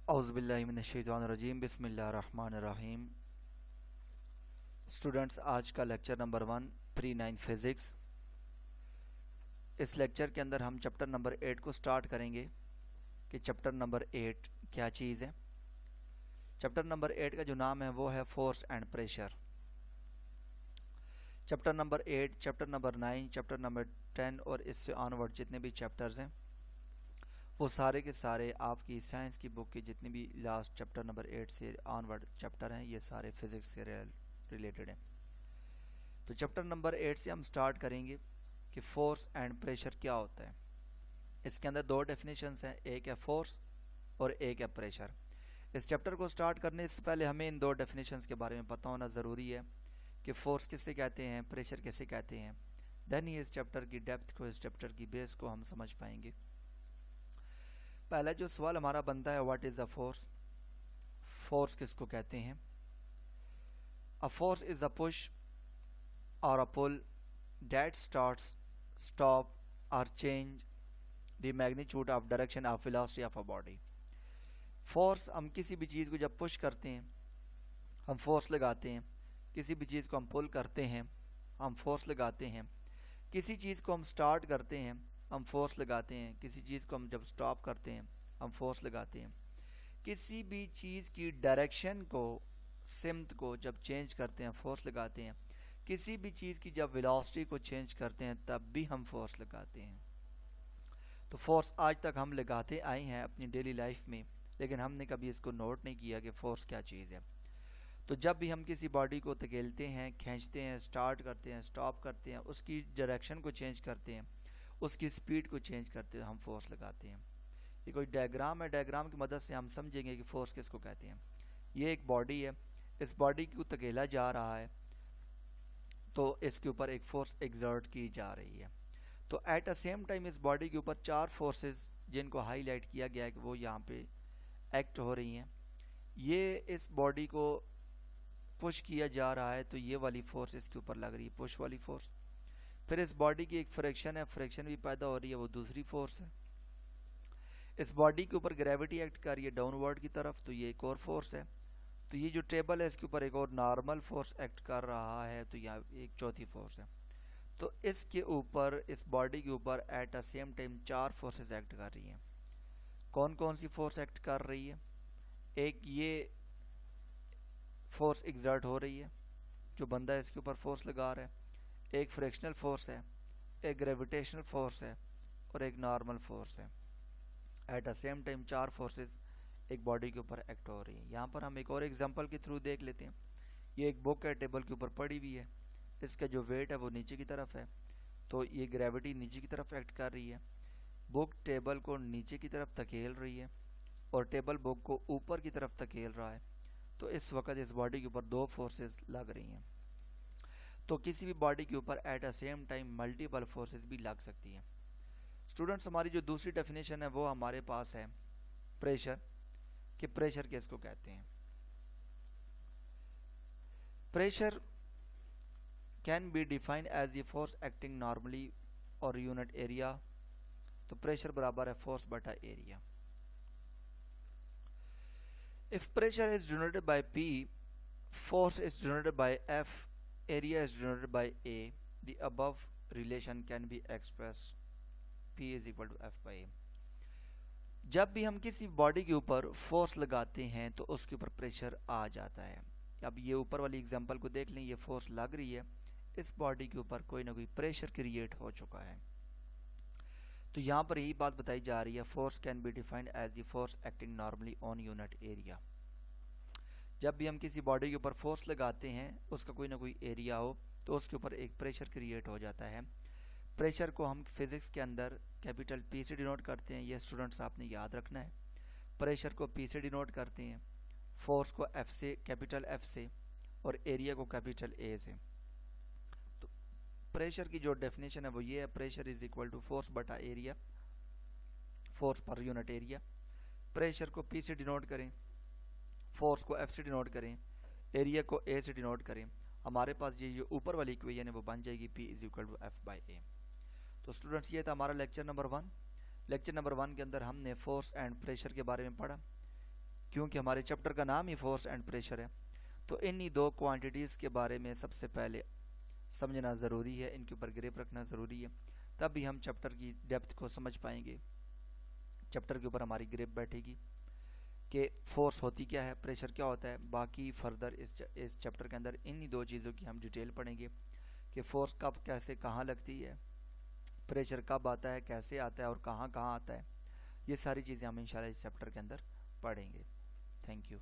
औज़ुबिल्लाहिमिनश्शैतानिर्रजीम बिस्मिल्लाहिर्रहमानिर्रहीम। स्टूडेंट्स, आज का लेक्चर नंबर 1 प्री 9 फिज़िक्स। इस लेक्चर के अंदर हम चैप्टर नंबर 8 को स्टार्ट करेंगे कि चैप्टर नंबर 8 क्या चीज़ है। चैप्टर नंबर 8 का जो नाम है वो है force and pressure. Chapter number 8, chapter number 9, chapter number 10 और इससे ऑनवर्ड जितने भी चैप्टर्स हैं वो सारे के सारे आपकी साइंस की बुक के जितने भी लास्ट चैप्टर नंबर 8 से ऑनवर्ड चैप्टर हैं ये सारे फिज़िक्स से रिलेटेड हैं। तो चैप्टर नंबर 8 से हम स्टार्ट करेंगे कि फोर्स एंड प्रेशर क्या होता है। इसके अंदर दो डेफिनेशंस हैं, एक है फोर्स और एक है प्रेशर। इस चैप्टर को स्टार्ट करने से पहले हमें इन दो डेफिनेशंस के बारे में पता होना ज़रूरी है कि फोर्स किसे कहते हैं, प्रेशर किसे कहते हैं। देन ही इस चैप्टर की डेप्थ को, इस चैप्टर की बेस को हम समझ पाएंगे। पहला जो सवाल हमारा बनता है, what is a force. Force किसको कहते हैं। A force is a push और अ पुल दैट स्टार्ट्स, स्टॉप और change the magnitude of direction of velocity of a body. Force, हम किसी भी चीज़ को जब पुश करते हैं हम फोर्स लगाते हैं, किसी भी चीज़ को हम पुल करते हैं हम फोर्स लगाते हैं, किसी चीज़ को हम स्टार्ट करते हैं हम फोर्स लगाते हैं, किसी चीज़ को हम जब स्टॉप करते हैं हम फोर्स लगाते हैं, किसी भी चीज़ की डायरेक्शन को, सिमत को जब चेंज करते हैं फोर्स लगाते हैं, किसी भी चीज़ की जब वेलोसिटी को चेंज करते हैं तब भी हम फोर्स लगाते हैं। तो फोर्स आज तक हम लगाते आए हैं अपनी डेली लाइफ में, लेकिन हमने कभी इसको नोट नहीं किया कि फोर्स क्या चीज़ है। तो जब भी हम किसी बॉडी को धकेलते हैं, खींचते हैं, स्टार्ट करते हैं, स्टॉप करते हैं, उसकी डायरेक्शन को चेंज करते हैं, उसकी स्पीड को चेंज करते हैं, हम फोर्स लगाते हैं। ये कोई डायग्राम है, डायग्राम की मदद से हम समझेंगे कि फोर्स किसको कहते हैं। ये एक बॉडी है, इस बॉडी को धकेला जा रहा है तो इसके ऊपर एक फोर्स एग्जर्ट की जा रही है। तो एट अ सेम टाइम इस बॉडी के ऊपर चार फोर्सेस जिनको हाईलाइट किया गया है कि वो यहाँ पे एक्ट हो रही हैं। ये इस बॉडी को पुश किया जा रहा है तो ये वाली फोर्स इसके ऊपर लग रही है, पुश वाली फोर्स। फिर इस बॉडी की एक फ्रिक्शन है, फ्रिक्शन भी पैदा हो रही है, वो दूसरी फोर्स है। इस बॉडी के ऊपर ग्रेविटी एक्ट कर रही है डाउनवर्ड की तरफ, तो ये एक और फोर्स है। तो ये जो टेबल है इसके ऊपर एक और नॉर्मल फोर्स एक्ट कर रहा है, तो यहाँ एक चौथी फोर्स है। तो इसके ऊपर, इस बॉडी के ऊपर एट अ सेम टाइम चार फोर्सेस एक्ट कर रही हैं। कौन कौन सी फोर्स एक्ट कर रही है। एक ये फोर्स एग्जर्ट हो रही है, जो बंदा इसके ऊपर फोर्स लगा रहा है। एक फ्रिक्शनल फोर्स है, एक ग्रेविटेशनल फोर्स है और एक नॉर्मल फोर्स है। एट अ सेम टाइम चार फोर्सेस एक बॉडी के ऊपर एक्ट हो रही है। यहाँ पर हम एक और एग्जांपल के थ्रू देख लेते हैं। ये एक बुक है, टेबल के ऊपर पड़ी हुई है, इसका जो वेट है वो नीचे की तरफ है, तो ये ग्रेविटी नीचे की तरफ एक्ट कर रही है। बुक टेबल को नीचे की तरफ धकेल रही है और टेबल बुक को ऊपर की तरफ धकेल रहा है। तो इस वक्त इस बॉडी के ऊपर दो फोर्सेस लग रही हैं। तो किसी भी बॉडी के ऊपर at a same time multiple forces भी लग सकती हैं। स्टूडेंट्स, हमारी जो दूसरी डेफिनेशन है वो हमारे पास है प्रेशर, कि प्रेशर किसको कहते हैं। Pressure can be defined as the force acting normally और यूनिट एरिया। तो प्रेशर बराबर है फोर्स बटा area. If pressure is denoted by P, force is denoted by F, area is denoted by A, the above relation can be expressed P is equal to F by A। जब भी हम किसी body के ऊपर force लगाते हैं तो उसके ऊपर प्रेशर आ जाता है। अब ये ऊपर वाली एग्जांपल को देख लें, ये फोर्स लग रही है, इस बॉडी के ऊपर कोई ना कोई प्रेशर क्रिएट हो चुका है। तो यहाँ पर यही बात बताई जा रही है, force can be defined as the force acting normally on unit area. जब भी हम किसी बॉडी के ऊपर फोर्स लगाते हैं, उसका कोई ना कोई एरिया हो, तो उसके ऊपर एक प्रेशर क्रिएट हो जाता है। प्रेशर को हम फिजिक्स के अंदर कैपिटल पी से डिनोट करते हैं, ये स्टूडेंट्स आपने याद रखना है। प्रेशर को पी से डिनोट करते हैं, फोर्स को एफ से, कैपिटल एफ से, और एरिया को कैपिटल ए से। तो प्रेशर की जो डेफिनेशन है वो ये है, pressure is equal to force बटा एरिया, फोर्स पर यूनिट एरिया। प्रेशर को पी से डिनोट करें, फोर्स को एफ से डिनोट करें, एरिया को ए से डिनोट करें, हमारे पास ये जो ऊपर वाली इक्वेशन है वो बन जाएगी P is equal to F by A. तो स्टूडेंट्स, ये था हमारा लेक्चर नंबर 1। लेक्चर नंबर 1 के अंदर हमने फोर्स एंड प्रेशर के बारे में पढ़ा। क्योंकि हमारे चैप्टर का नाम ही फोर्स एंड प्रेशर है। तो इन्हीं दो क्वांटिटीज़ के बारे में सबसे पहले समझना ज़रूरी है, इनके ऊपर ग्रिप रखना ज़रूरी है, तब भी हम चैप्टर की डेप्थ को समझ पाएंगे, चैप्टर के ऊपर हमारी ग्रिप बैठेगी कि फोर्स होती क्या है, प्रेशर क्या होता है। बाकी फर्दर इस चैप्टर के अंदर इन्हीं दो चीज़ों की हम डिटेल पढ़ेंगे कि फोर्स कब कैसे कहाँ लगती है, प्रेशर कब आता है, कैसे आता है और कहाँ कहाँ आता है। ये सारी चीज़ें हम इंशाल्लाह इस चैप्टर के अंदर पढ़ेंगे। Thank you.